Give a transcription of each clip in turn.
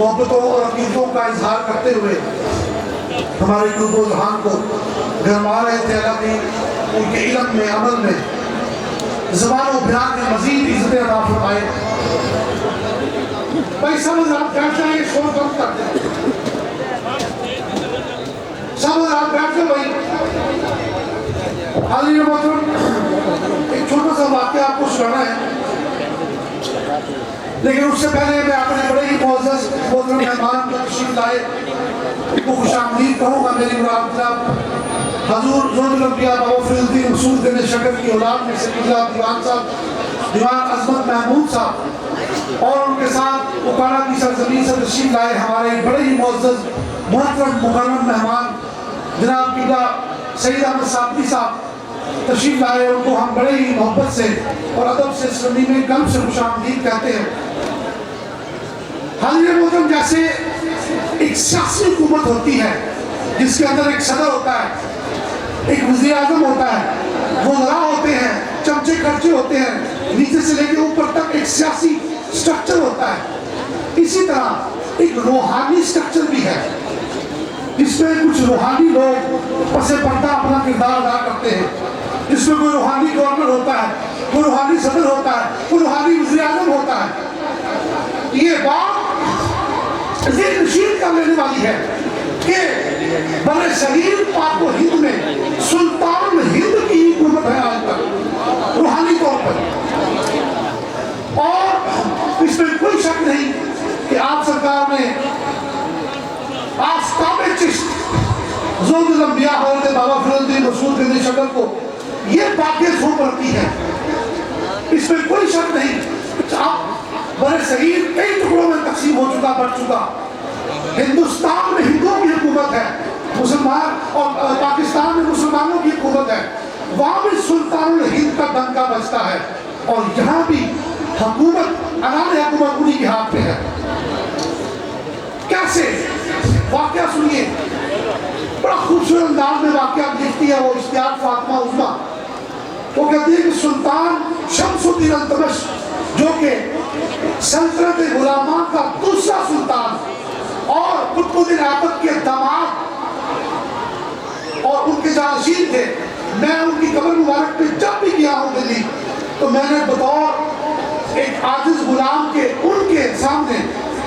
محبتوں اور عقیدوں کا اظہار کرتے ہوئے ہمارے قلوب و ذہان کو گرما رہے تھے۔ اللہ کی ان کے علم میں، عمل میں، زبان و بیان میں مزید عزت عطا فرمائے۔ بھائی سب آپ بیٹھ جائیں، شور کم کر دیں، سب آپ بیٹھ جائیں بھائی۔ حاضرین محترم، ایک چھوٹا سا واقعہ آپ کو سنانا ہے، لیکن اس سے پہلے میں اپنے بڑے ہی معزز محترم مہمان کو تشریف لائے کو خوش آمدید کہوں گا۔ میری مراد جناب حضور زوج الانبیاء بابا فضل الدین مسعود بن شکر کی اولاد میں سے قبلہ دیوان صاحب، دیوان عظمت محمود صاحب، اور ان کے ساتھ اکاڑا کی سرزمین سے تشریف لائے ہمارے بڑے ہی معزز محترم مکرم مہمان جناب قبلہ سید احمد صابری صاحب تشریف لائے۔ ان کو ہم بڑے ہی محبت سے اور ادب سے اس منی میں قلب سے خوش آمدید کہتے ہیں۔ حاضرین محترم، جیسے ایک سیاسی حکومت ہوتی ہے جس کے اندر ایک صدر ہوتا ہے، ایک وزیر اعظم ہوتا ہے، وزراء ہوتے ہیں، چمچے خرچے ہوتے ہیں، نیچے سے لے کے اوپر تک ایک سیاسی سٹرکچر ہوتا ہے، اسی طرح ایک روحانی سٹرکچر بھی ہے جس میں کچھ روحانی لوگ پس پردہ اپنا کردار ادا کرتے ہیں۔ اس میں کوئی روحانی گورنر ہوتا ہے، کوئی روحانی صدر ہوتا ہے، کوئی روحانی وزیر اعظم ہوتا ہے۔ یہ بات ذہن نشین کر لینے والی ہے کہ بر صغیر پاک و ہند میں سلطان ہند کی حکومت ہے آج تک روحانی طور پر، اور اس میں کوئی شک نہیں کہ آپ سرکار نے آفتاب چشت زوج الانبیاء حضرت بابا فضل الدین مسعود بن شکر کو یہ باتیں سونپ رکھی ہے۔ اس میں کوئی شک نہیں، اب بر صغیر کئی ٹکڑوں میں تقسیم ہو چکا، بڑھ چکا۔ ہندوستان میں ہندوؤں کی حکومت ہے، مسلمان، اور پاکستان میں مسلمانوں کی حکومت ہے، وہاں بھی سلطان الہند کا ڈنکا بجتا ہے، اور یہاں بھی حکومت، عنان حکومت انہی کے ہاتھ پہ ہے۔ کیسے؟ واقعہ سنیے، بڑا خوبصورت انداز میں واقعہ لکھتی ہے وہ اشتیاق فاطمہ عظمیٰ۔ وہ کہتی ہے کہ سلطان شمس الدین التمش جو کہ سلطنت غلامان کا دوسرا سلطان اور قطب الدین ایبک کے داماد اور ان کے جانشین تھے، میں ان کی قبر مبارک پہ جب بھی گیا ہوں دلی تو میں نے بطور ایک عاجز غلام کے ان کے سامنے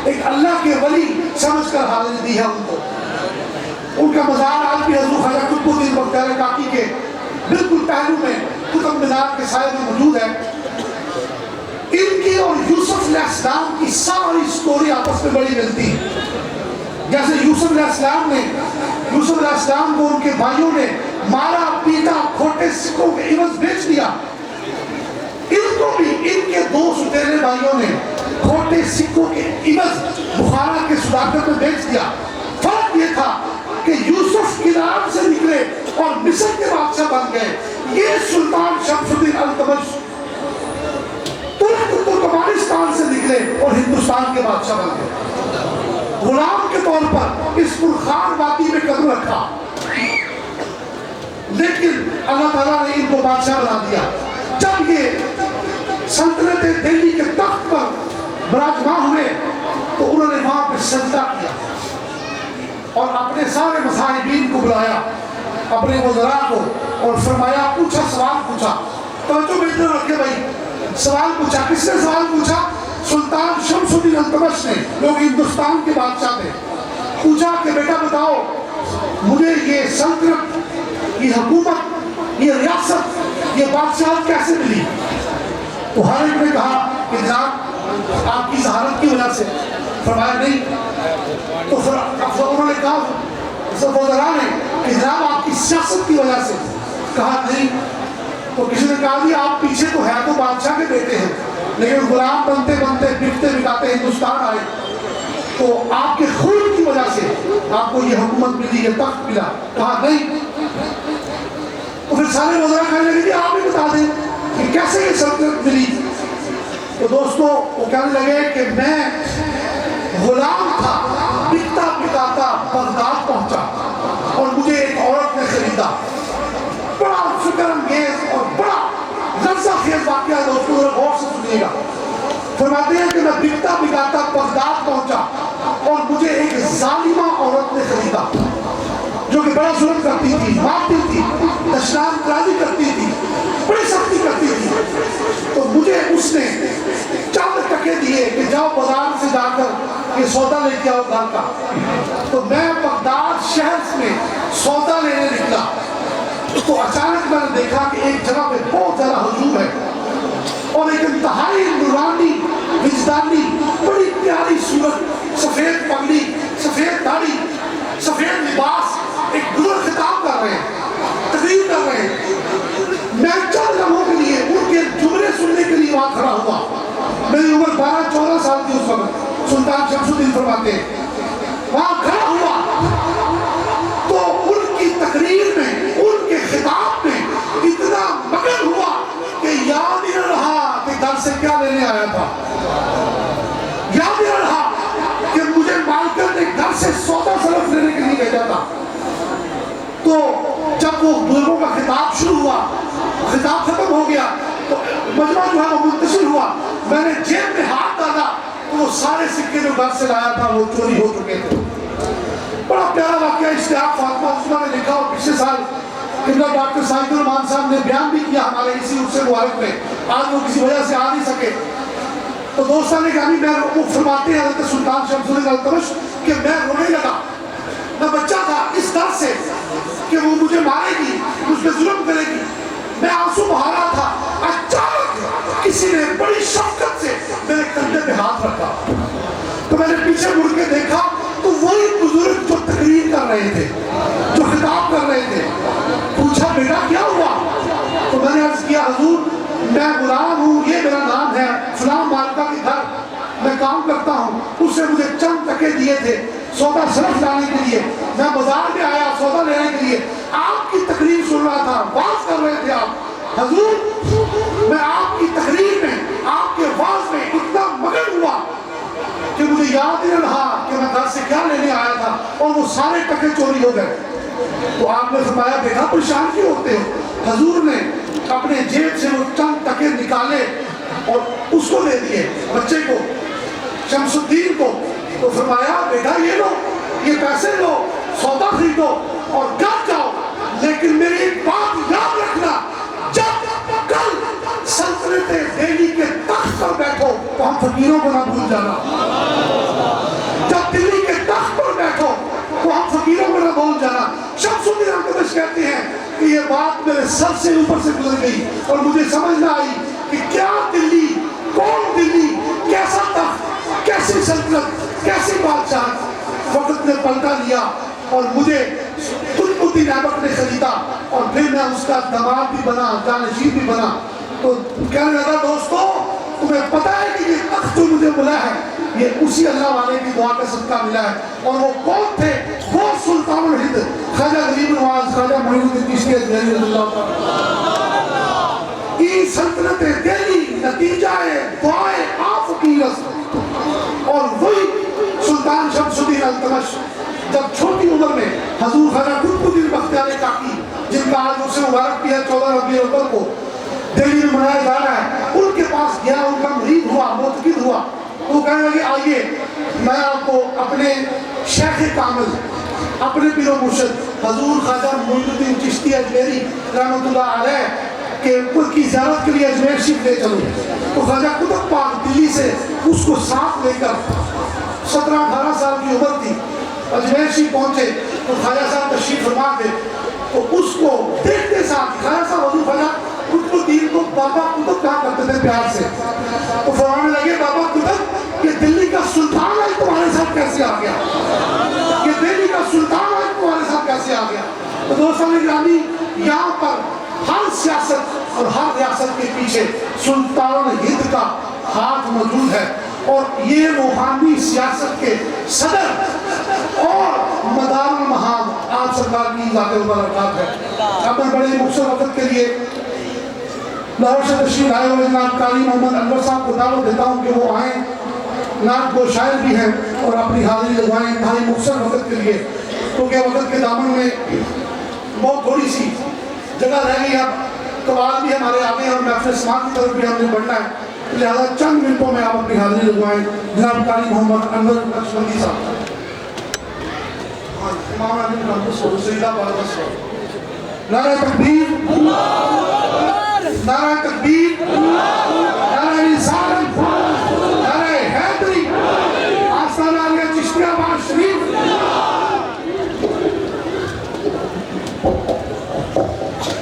ایک اللہ کے ولی سمجھ کر حاضری دی ہے ان کو۔ ان کا مزار آج بھی حضور خواجہ قطب الدین بختیار کاکی کے بالکل پہلو میں قطب مینار کے سائے میں موجود ہے۔ ان کی اور یوسف علیہ السلام کی ساری سٹوری آپس میں بڑی ملتی ہے۔ جیسے یوسف علیہ السلام کو ان کے بھائیوں نے مارا پیٹا، کھوٹے سکوں کے عوض بیچ دیا، ان کو بھی ان کے دو سوتیلے بھائیوں نے کھوٹے سکوں کے عوض بخارا کے صداقت میں بیچ دیا۔ فرق یہ تھا کہ یوسف کنعان سے نکلے اور مصر کے بادشاہ بن گئے، یہ سلطان شمس الدین التمش ترکمانستان سے نکلے اور ہندوستان کے بادشاہ بن گئے۔ غلام کے طور پر اس پرخان وادی میں قدم رکھا، لیکن اللہ تعالیٰ نے ان کو بادشاہ بنا دیا۔ جب یہ سلطنت دہلی کے تخت پر براجمان ہوئے تو انہوں نے وہاں پہ سجدہ کیا اور اپنے سارے مصاحبین کو بلایا، اپنے وزراء کو، اور فرمایا، پوچھا، سوال پوچھا۔ توجہ بیٹھنے رکھے بھائی، سوال پوچھا۔ کس نے سوال پوچھا؟ سلطان شمس الدین التمش نے، جو کہ ہندوستان کے بادشاہ تھے۔ پوچھا کہ بیٹا بتاؤ مجھے یہ سلطنت، یہ حکومت، یہ ریاست، یہ بادشاہت کیسے ملی؟ تو ہر ایک نے کہا کہ جناب آپ کی ذہانت کی وجہ سے۔ فرمایا نہیں۔ تو پھر انہوں نے کہا وزراء نے کہ جناب آپ کی سیاست کی وجہ سے۔ کہا نہیں۔ تو کسی نے کہا جی آپ پیچھے تو ہے تو بادشاہ کے بیٹے ہیں، لیکن غلام بنتے بنتے بکتے بکاتے ہندوستان آئے، تو آپ کے خون کی وجہ سے آپ کو یہ حکومت ملی، یہ تخت ملا۔ کہا نہیں۔ تو پھر سارے وزراء کہنے لگے کہ آپ ہی بتا دیں کہ کیسے یہ سلطنت ملی۔ تو دوستو وہ کہنے لگے کہ میں غلام تھا، بکتا بکاتا بغداد پہنچا اور مجھے ایک عورت نے خریدا۔ بڑا فکر انگیز اور بڑا لرزہ خیز واقعہ ہے دوستو، غور سے سنیے گا۔ فرماتے ہیں کہ میں بکتا بکاتا بغداد پہنچا اور مجھے ایک ظالمہ عورت نے خریدا جو کہ بڑا ظلم کرتی تھی، مارتی تھی، دشنام درازی کرتی تھی، بڑی سختی کرتی تھی. تو مجھے اس نے 4 ٹکے دیے کہ جاؤ بازار سے جا کر یہ سودا لے کے آؤ گھر کا. تو میں بغداد شہر میں سودا لینے نکلا تو اچانک میں نے دیکھا کہ ایک جگہ پہ بہت زیادہ ہجوم ہے اور ایک انتہائی نورانی وجدانی بڑی پیاری صورت، سفید پگڑی، سفید داڑھی، سفید لباس، ایک بزرگ خطاب کر رہے ہیں، تقریر کر رہے ہیں. میں چند لمحوں کے لیے ان کے جملے سننے کے لیے وہاں کھڑا ہوا. میری عمر 12-14 سال تھی اس وقت. سلطان شمس الدین فرماتے ہیں وہاں کھڑا ہوا تو ان کی تقریر میں، ان کے خطاب میں اتنا مگن ہوا کہ یاد ہی نہ رہا کہ گھر سے کیا لینے آیا تھا. یاد ہی نہ رہا کہ مجھے مالکن نے گھر سے سودا سلف لینے کے لیے بھیجا تھا. تو جب وہ بزرگوں کا خطاب شروع ہوا، خطاب ختم ہو گیا تو مجمع جو ہے وہ منتشر ہوا. میں نے جیب میں ہاتھ ڈالا تو وہ سارے سکے جو گھر سے لایا تھا وہ چوری ہو چکے تھے. بڑا پیارا واقعہ اشتیاق فاطمہ عثمان نے لکھا، اور پچھلے سال قبلہ ڈاکٹر سعید الرحمان صاحب نے بیان بھی کیا ہمارے اسی عرصے مبارک میں. آج وہ کسی وجہ سے آ نہیں سکے تو دوستان نے کہا میں وہ فرماتے ہیں حضرت سلطان شمس الدین التمش کہ میں رونے لگا. میں بچہ تھا اس ڈر سے کہ وہ مجھے مارے گی، مجھ پہ ظلم کرے گی. میں آنسو بہا رہا تھا. اچانک کسی نے بڑی شفقت سے میرے کندھے پہ ہاتھ رکھا تو میں نے پیچھے مڑ کے دیکھا تو وہی بزرگ جو تقریر کر رہے تھے، جو خطاب کر رہے تھے. پوچھا بیٹا کیا ہوا؟ تو میں نے عرض کیا حضور میں غلام ہوں، یہ میرا نام ہے، فلاں مالکہ کے گھر میں کام کرتا ہوں. اس نے مجھے چند ٹکے دیے تھے سودا سلف لانے کے لیے. میں بازار میں آیا سودا لینے کے لیے. آپ کی تقریر سن رہا تھا، واز کر رہے تھے آپ. حضور میں آپ کی تقریر میں، آپ کے واز میں اتنا مگن ہوا کہ مجھے یاد ہی نہ رہا کہ میں گھر سے کیا لینے آیا تھا اور وہ سارے ٹکے چوری ہو گئے. تو آپ نے فرمایا بیٹا پریشان کیوں ہوتے ہو؟ حضور نے اپنے جیب سے وہ چند ٹکے نکالے اور اس کو دے دیے بچے کو، شمس الدین کو. تو فرمایا بیٹا یہ لو، یہ پیسے لو، سودا خریدو اور گھر جاؤ. لیکن میری ایک بات یاد رکھنا، جب کل سلطنت دہلی کے تخت پر بیٹھو تو ہم فقیروں کو نہ بھول جانا. جب دلی کے تخت پر بیٹھو تو ہم فقیروں کو نہ بھول جانا. شمس الدین التمش کہتے ہیں کہ یہ بات میرے سر سے اوپر سے گزر گئی اور مجھے سمجھ نہ آئی کہ کیا دلی، کون دلی، کیسا تخت، کیسی سلطنت، کیسی بادشاہ. وقت نے پلٹا لیا اور مجھے قطب الدین ایبک نے خریدا اور پھر میں اس کا دماد بھی بنا، جانشین بھی بنا. تو کہنے لگا دوستو تمہیں پتہ ہے کہ یہ تخت جو مجھے ملا ہے یہ اسی اللہ والے کی دعا کا صدقہ ملا ہے. اور وہ کون تھے؟ وہ سلطان الہند خواجہ غریب نواز خواجہ معین الدین چشتی اجمیری رضی اللہ تعالیٰ. یہ سلطنت دہلی نتیجہ دعائے آپ فقیرت. اور وہی سلطان شمس الدین التمش جب چھوٹی عمر میں حضور خواجہ قطب الدین بختیار کاکی جن کا آج اسے مبارک بھی ہے 14 ربیع الاول کو دہلی میں منایا جا رہا ہے، ان کے پاس گیا، ان کا مرید ہوا، معتقد ہوا. وہ کہنے لگے آئیے میں آپ کو اپنے شیخ کامل، اپنے پیر و مرشد حضور خواجہ معین الدین چشتی اجمیری رحمۃ اللہ علیہ کہ ان کی زیارت کے لیے اجمیر شریف لے چلو. تو خواجہ قطب پاک دلی سے اس کو ساتھ لے کر 17-18 سال کی عمر تھی اجمیر شریف پہنچے. تو خواجہ صاحب تشریف فرما تھے تو اس کو دیکھتے ساتھ خواجہ صاحب حضور خواجہ قطب الدین کو بابا قطب کہا کرتے تھے پیار سے. تو فرمانے لگے بابا قطب یہ دلی کا سلطان ہے تمہارے ساتھ کیسے آ گیا؟ یہ دلی کا سلطان ہے تمہارے ساتھ کیسے آ گیا؟ تو دوستان گرامی یہاں پر ہر سیاست اور ہر ریاست کے پیچھے سلطان ہند کا ہاتھ موجود ہے. اور یہ روحانی سیاست کے صدر اور مدار المہام آپ سرکار کی ذات مبارکات ہے. اب میں بڑے مختصر وقت کے لیے لاہور سے تشریف آئے ہوئے جناب قاری محمد انور صاحب کو دعوت دیتا ہوں کہ وہ آئیں. نعت گو شاعر بھی ہیں اور اپنی حاضری لگوائیں انتہائی مختصر وقت کے لیے، کیونکہ وقت کے دامن میں بہت تھوڑی سی جگہ رہ گئی. اب قوال بھی ہمارے آگے ہیں اور محفل سماعت کی طرف بھی ہم نے بڑھنا ہے، لہذا چند منٹوں میں آپ اپنی حاضری لگوائیں. جناب قاری محمد انور نقشبندی صاحب. امام علی کا مسلم سیدہ بارس نعرہ تکبیر نعرہ تکبیر نعرہ رسالت نعرہ حیدری آستانہ علیہ چشتیہ بار شریف